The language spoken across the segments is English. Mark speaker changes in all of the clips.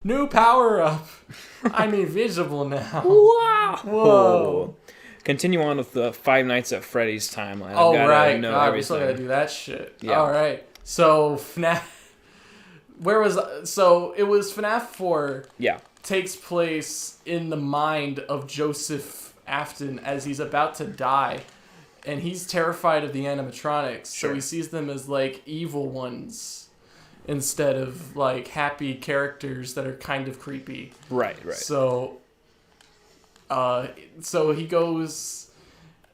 Speaker 1: New power up. I'm invisible now.
Speaker 2: Wow.
Speaker 1: Whoa.
Speaker 2: Continue on with the Five Nights at Freddy's timeline. I've
Speaker 1: Oh,
Speaker 2: gotta
Speaker 1: right.
Speaker 2: know
Speaker 1: God, we
Speaker 2: everything.
Speaker 1: still gotta do that shit.
Speaker 2: Yeah.
Speaker 1: All right. So, FNAF... So, it was FNAF 4...
Speaker 2: Yeah.
Speaker 1: Takes place in the mind of Joseph Afton as he's about to die. And he's terrified of the animatronics.
Speaker 2: Sure.
Speaker 1: So he sees them as, like, evil ones instead of, like, happy characters that are kind of creepy.
Speaker 2: Right.
Speaker 1: So he goes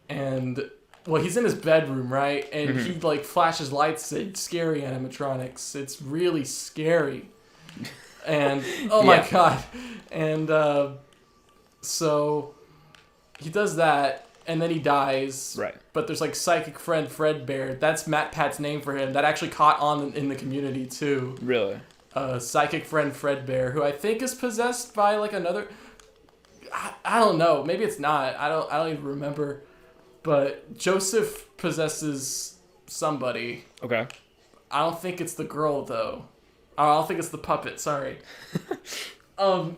Speaker 1: and... Well, he's in his bedroom, right? And he, like, flashes lights at scary animatronics. It's really scary. And, oh my god. And, so he does that, and then he dies.
Speaker 2: Right.
Speaker 1: But there's, like, psychic friend Fredbear. That's Matt Pat's name for him. That actually caught on in the community, too.
Speaker 2: Really?
Speaker 1: Psychic friend Fredbear, who I think is possessed by, like, another... I don't know. Maybe it's not. I don't even remember. But Joseph possesses somebody.
Speaker 2: Okay.
Speaker 1: I don't think it's the girl, though. I don't think it's the puppet, sorry.
Speaker 2: I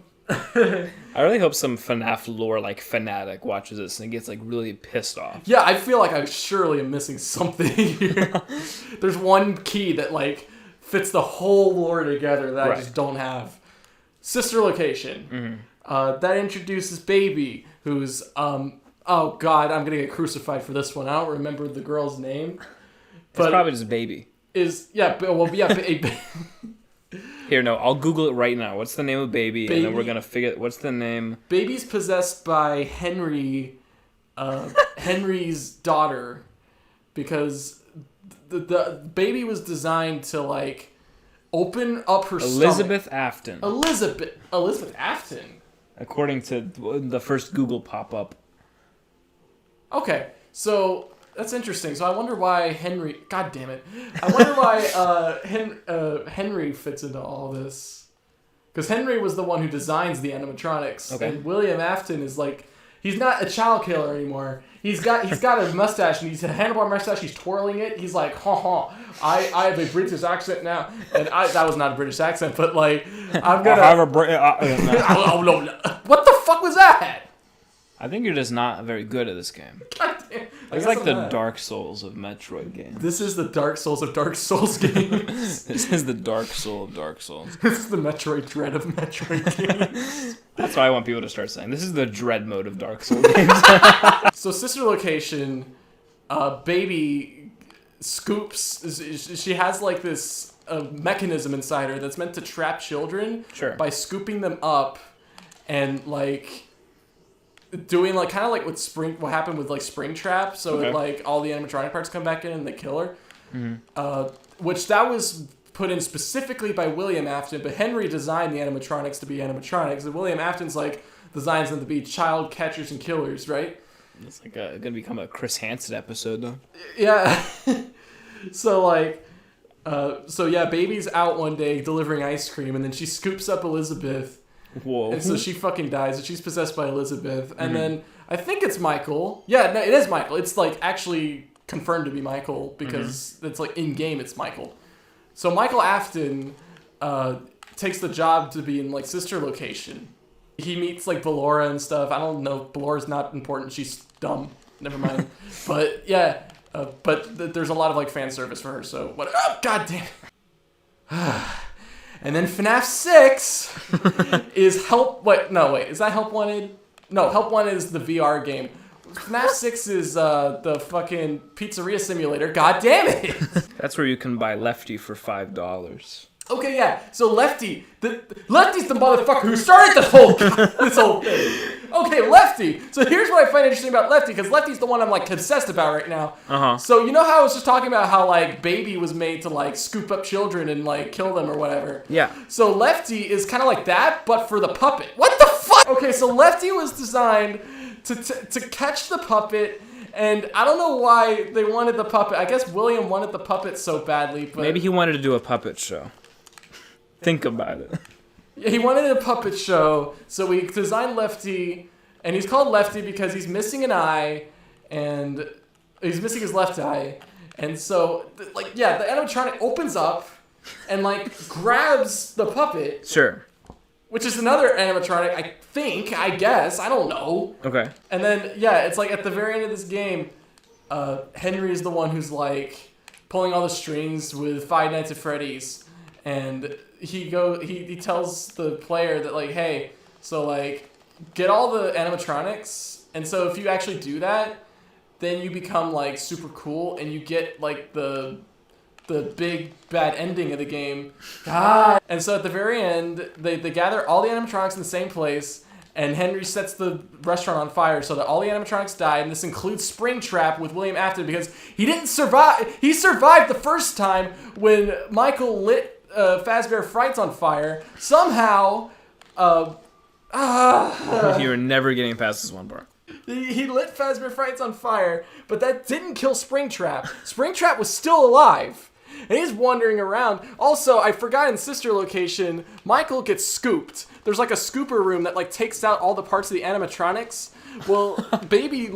Speaker 2: really hope some FNAF lore, like, fanatic watches this and gets, like, really pissed off.
Speaker 1: Yeah, I feel like I surely am missing something here. There's one key that, like, fits the whole lore together that I just don't have. Sister location. That introduces Baby, who's, oh god, I'm gonna get crucified for this one. I don't remember the girl's name.
Speaker 2: But it's probably just Baby. Here, no, I'll Google it right now. What's the name of Baby? And then we're gonna figure. What's the name?
Speaker 1: Baby's possessed by Henry, Henry's daughter, because the baby was designed to, like, open up her
Speaker 2: Elizabeth
Speaker 1: stomach.
Speaker 2: Afton.
Speaker 1: Elizabeth Afton.
Speaker 2: According to the first Google pop-up.
Speaker 1: Okay, so that's interesting. So I wonder why Henry... God damn it. I wonder why Henry fits into all this. Because Henry was the one who designs the animatronics.
Speaker 2: Okay.
Speaker 1: And William Afton is like... He's not a child killer anymore. He's got a mustache, and he's a handlebar mustache. He's twirling it. He's like, I have a British accent now. And that was not a British accent, but, like, I'm gonna...
Speaker 2: I have
Speaker 1: What the fuck was that?
Speaker 2: I think you're just not very good at this game. It's like the Dark Souls of Metroid games.
Speaker 1: This is the Dark Souls of Dark Souls games.
Speaker 2: This is the Dark Soul of Dark Souls.
Speaker 1: This is the Metroid Dread of Metroid games.
Speaker 2: That's what I want people to start saying. This is the Dread mode of Dark Souls games.
Speaker 1: So Sister Location, Baby scoops. She has, like, this mechanism inside her that's meant to trap children.
Speaker 2: Sure.
Speaker 1: By scooping them up and, like... doing, like, kind of like what happened with, like, Springtrap, so
Speaker 2: okay.
Speaker 1: like all the animatronic parts come back in and they kill her. Which that was put in specifically by William Afton, but Henry designed the animatronics to be animatronics, and William Afton's, like, designs them to be child catchers and killers, right?
Speaker 2: It's like gonna become a Chris Hansen episode, though.
Speaker 1: Yeah. So, like, Baby's out one day delivering ice cream, and then she scoops up Elizabeth.
Speaker 2: Whoa.
Speaker 1: And so she fucking dies, and she's possessed by Elizabeth. And then I think it's Michael. Yeah, no, it is Michael. It's, like, actually confirmed to be Michael because it's, like, in game it's Michael. So Michael Afton takes the job to be in, like, Sister Location. He meets, like, Ballora and stuff. I don't know. Ballora's not important. She's dumb. Never mind. But yeah, there's a lot of, like, fan service for her. So what? Oh, God damn it. And then FNAF 6 is Help... Wait, is that Help Wanted? No, Help Wanted is the VR game. FNAF 6 is the fucking pizzeria simulator. God damn it!
Speaker 2: That's where you can buy Lefty for $5.
Speaker 1: Okay, yeah. So Lefty's the motherfucker who started this whole thing. Okay, Lefty. So here's what I find interesting about Lefty, because Lefty's the one I'm, like, obsessed about right now.
Speaker 2: Uh-huh.
Speaker 1: So you know how I was just talking about how, like, Baby was made to, like, scoop up children and, like, kill them or whatever?
Speaker 2: Yeah.
Speaker 1: So Lefty is kind of like that, but for the puppet. What the fuck? Okay, so Lefty was designed to catch the puppet. And I don't know why they wanted the puppet. I guess William wanted the puppet so badly, but...
Speaker 2: Maybe he wanted to do a puppet show. Think about it.
Speaker 1: He wanted a puppet show, so we designed Lefty, and he's called Lefty because he's missing an eye, and he's missing his left eye. And so, like, yeah, the animatronic opens up and, like, grabs the puppet.
Speaker 2: Sure.
Speaker 1: which is another animatronic, I guess. I don't know.
Speaker 2: Okay.
Speaker 1: And then, yeah, it's like at the very end of this game, Henry is the one who's like pulling all the strings with Five Nights at Freddy's. And he tells the player that, like, hey, so, like, get all the animatronics. And so if you actually do that, then you become, like, super cool and you get, like, the big bad ending of the game. God. And so at the very end, they gather all the animatronics in the same place, and Henry sets the restaurant on fire so that all the animatronics die, and this includes Springtrap with William Afton because he didn't survive. He survived the first time when Michael lit Fazbear Frights on fire. Somehow,
Speaker 2: You're never getting past this one part.
Speaker 1: He lit Fazbear Frights on fire, but that didn't kill Springtrap. Springtrap was still alive. And he's wandering around. Also, I forgot in Sister Location, Michael gets scooped. There's like a scooper room that like takes out all the parts of the animatronics. Well, Baby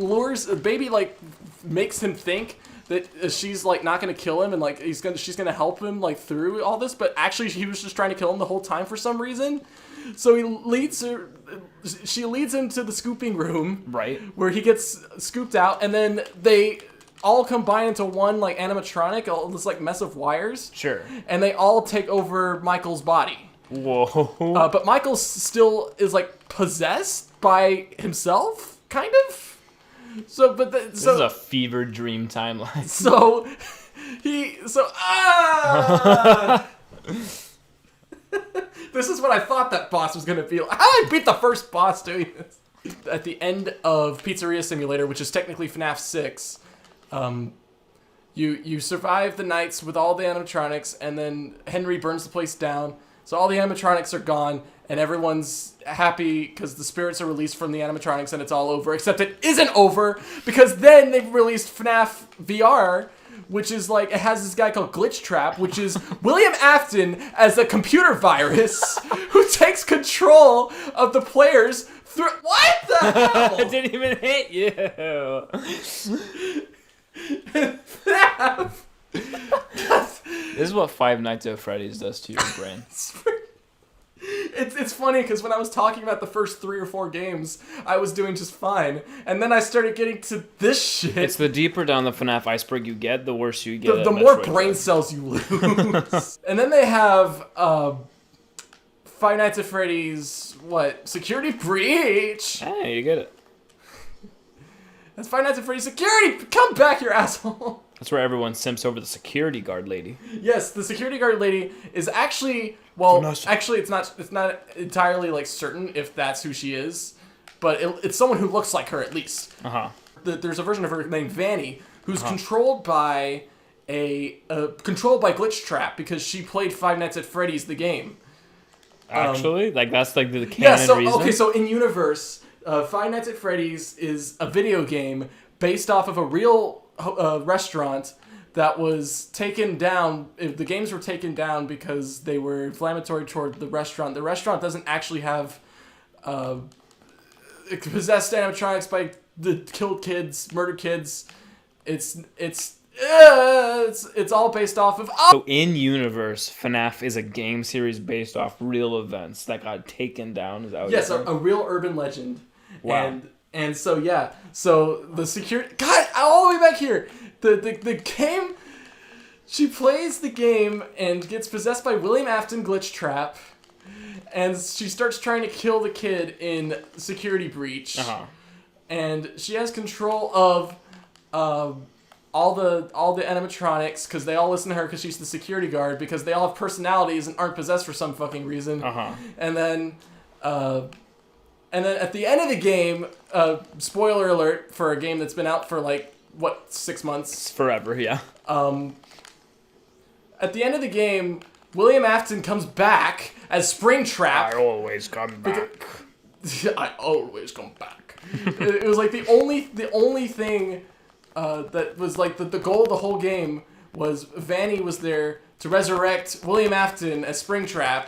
Speaker 1: like makes him think that she's like not gonna kill him and like she's gonna help him like through all this, but actually he was just trying to kill him the whole time for some reason. So she leads him to the scooping room,
Speaker 2: right,
Speaker 1: where he gets scooped out, and then they all combine into one like animatronic, all this like mess of wires.
Speaker 2: Sure. And
Speaker 1: they all take over Michael's body.
Speaker 2: Whoa.
Speaker 1: But Michael still is like possessed by himself, kind of. So, this is
Speaker 2: a fever dream timeline.
Speaker 1: This is what I thought that boss was gonna be like. I beat the first boss doing this. At the end of Pizzeria Simulator, which is technically FNAF 6, you survive the nights with all the animatronics, and then Henry burns the place down. So all the animatronics are gone, and everyone's happy because the spirits are released from the animatronics, and it's all over. Except it isn't over, because then they've released FNAF VR, which is like, it has this guy called Glitch Trap, which is William Afton as a computer virus who takes control of the players through. What the hell?
Speaker 2: It didn't even hit you.
Speaker 1: FNAF.
Speaker 2: This is what Five Nights at Freddy's does to your brain.
Speaker 1: It's funny because when I was talking about the first 3 or 4 games, I was doing just fine, and then I started getting to this shit.
Speaker 2: It's the deeper down the FNAF iceberg you get, the worse you get.
Speaker 1: The more brain cells you lose. And then they have Five Nights at Freddy's Security Breach.
Speaker 2: Hey, you get it.
Speaker 1: That's Five Nights at Freddy's Security. Come back, you asshole.
Speaker 2: That's where everyone simps over the security guard lady.
Speaker 1: Yes, the security guard lady is actually, actually it's not entirely like certain if that's who she is, but it's someone who looks like her at least. There's a version of her named Vanny who's controlled by Glitch Trap because she played Five Nights at Freddy's the game.
Speaker 2: Actually, that's like the canon reason.
Speaker 1: Okay, so in universe, Five Nights at Freddy's is a video game based off of a real restaurant that was taken down. The games were taken down because they were inflammatory toward the restaurant. The restaurant doesn't actually have possessed animatronics by the killed kids, murdered kids. It's all based off of.
Speaker 2: So in universe, FNAF is a game series based off real events that got taken down. Is that what
Speaker 1: yes, a real urban legend.
Speaker 2: Wow.
Speaker 1: And so yeah, so the security, God, all the way back here, the game, she plays the game and gets possessed by William Afton Glitch Trap, and she starts trying to kill the kid in Security Breach, and she has control of all the animatronics because they all listen to her because she's the security guard because they all have personalities and aren't possessed for some fucking reason, And then at the end of the game, spoiler alert for a game that's been out for 6 months?
Speaker 2: It's forever, yeah.
Speaker 1: At the end of the game, William Afton comes back as Springtrap.
Speaker 2: I always come back.
Speaker 1: I always come back. It was like the only thing that was like the goal of the whole game was Vanny was there to resurrect William Afton as Springtrap.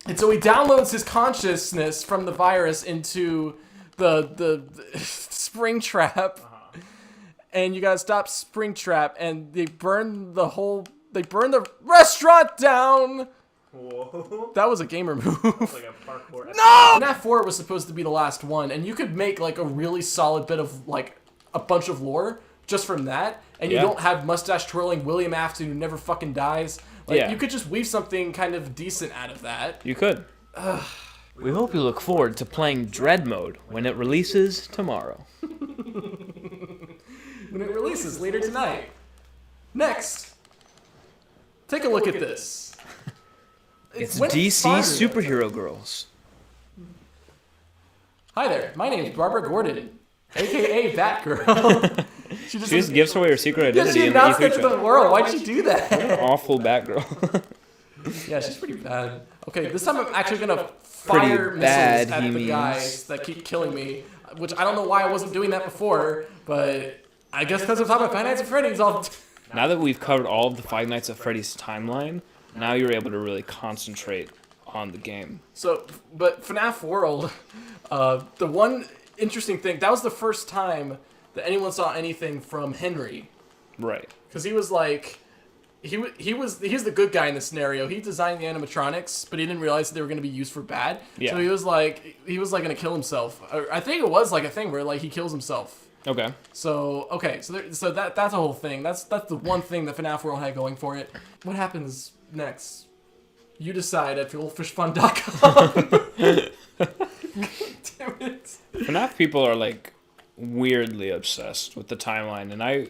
Speaker 1: And so he downloads his consciousness from the virus into the Springtrap, and you gotta stop Springtrap, and they burn the restaurant down.
Speaker 3: Whoa.
Speaker 1: That was a gamer move.
Speaker 3: It's like a parkour.
Speaker 1: No! FNAF 4 was supposed to be the last one, and you could make like a really solid bit of like a bunch of lore just from that, and you don't have mustache twirling William Afton who never fucking dies. Like you could just weave something kind of decent out of that.
Speaker 2: You could. We hope you look forward to playing Dread Mode when it releases tomorrow.
Speaker 1: When it releases later tonight. Next, take a look at this.
Speaker 2: It's
Speaker 1: When
Speaker 2: DC
Speaker 1: started.
Speaker 2: Superhero Girls.
Speaker 1: Hi there, my name's Barbara Gordon, aka Batgirl. She
Speaker 2: She just gives away her secret identity
Speaker 1: she
Speaker 2: in the
Speaker 1: announced it
Speaker 2: E3
Speaker 1: to the
Speaker 2: trailer.
Speaker 1: world. Why'd she do that?
Speaker 2: Awful Batgirl.
Speaker 1: Yeah, she's pretty bad. Okay, this time I'm actually gonna fire missiles
Speaker 2: bad,
Speaker 1: at
Speaker 2: he
Speaker 1: the
Speaker 2: means.
Speaker 1: guys that keep killing me, which I don't know why I wasn't doing that before, but I guess because I'm talking about Five Nights at Freddy's all.
Speaker 2: Now that we've covered all of the Five Nights at Freddy's timeline, now you're able to really concentrate on the game.
Speaker 1: So, but FNAF World, the one interesting thing, that was the first time that anyone saw anything from Henry.
Speaker 2: Right.
Speaker 1: Because he was like, he's the good guy in the scenario. He designed the animatronics, but he didn't realize that they were going to be used for bad.
Speaker 2: Yeah.
Speaker 1: So he was like going to kill himself. I think it was like a thing where like he kills himself.
Speaker 2: Okay.
Speaker 1: So that's a whole thing. That's the one thing that FNAF World had going for it. What happens next? You decide at goldfishfun.com. Damn it.
Speaker 2: FNAF people are like weirdly obsessed with the timeline, and I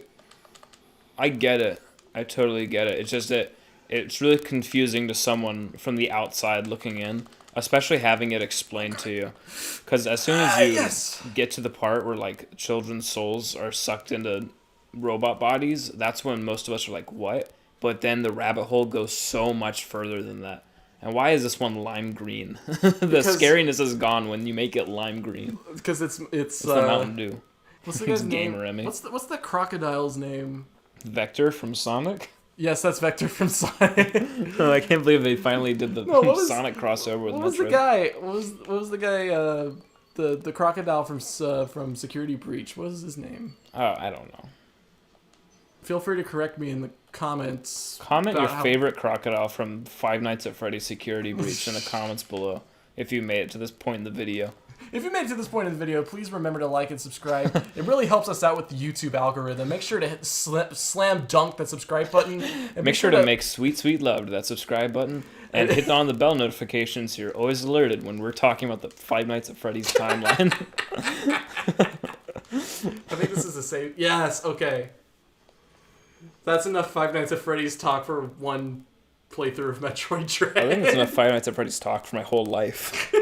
Speaker 2: get it. I totally get it. It's just that it's really confusing to someone from the outside looking in, especially having it explained to you. Because as soon as you get to the part where like children's souls are sucked into robot bodies, that's when most of us are like, what? But then the rabbit hole goes so much further than that. And why is this one lime green? The scariness is gone when you make it lime green.
Speaker 1: Because it's
Speaker 2: the Mountain Dew.
Speaker 1: What's the guy's name?
Speaker 2: Gamer Emmy.
Speaker 1: What's the crocodile's name?
Speaker 2: Vector from Sonic?
Speaker 1: Yes, that's Vector from Sonic.
Speaker 2: I can't believe they finally did the Sonic crossover with
Speaker 1: What was
Speaker 2: Metroid.
Speaker 1: the guy? What was the guy? The crocodile from Security Breach. What was his name?
Speaker 2: Oh, I don't know.
Speaker 1: Feel free to correct me in the comments.
Speaker 2: Comment your
Speaker 1: about
Speaker 2: favorite crocodile from Five Nights at Freddy's Security Breach in the comments below if you made it to this point in the video.
Speaker 1: If you made it to this point in the video, please remember to like and subscribe. It really helps us out with the YouTube algorithm. Make sure to hit slam dunk that subscribe button. And
Speaker 2: Make sure to make sweet love to that subscribe button and hit on the bell notifications so you're always alerted when we're talking about the Five Nights at Freddy's timeline.
Speaker 1: I think this is a save. Yes, okay. That's enough Five Nights at Freddy's talk for one playthrough of Metroid Dread.
Speaker 2: I think it's enough Five Nights at Freddy's talk for my whole life.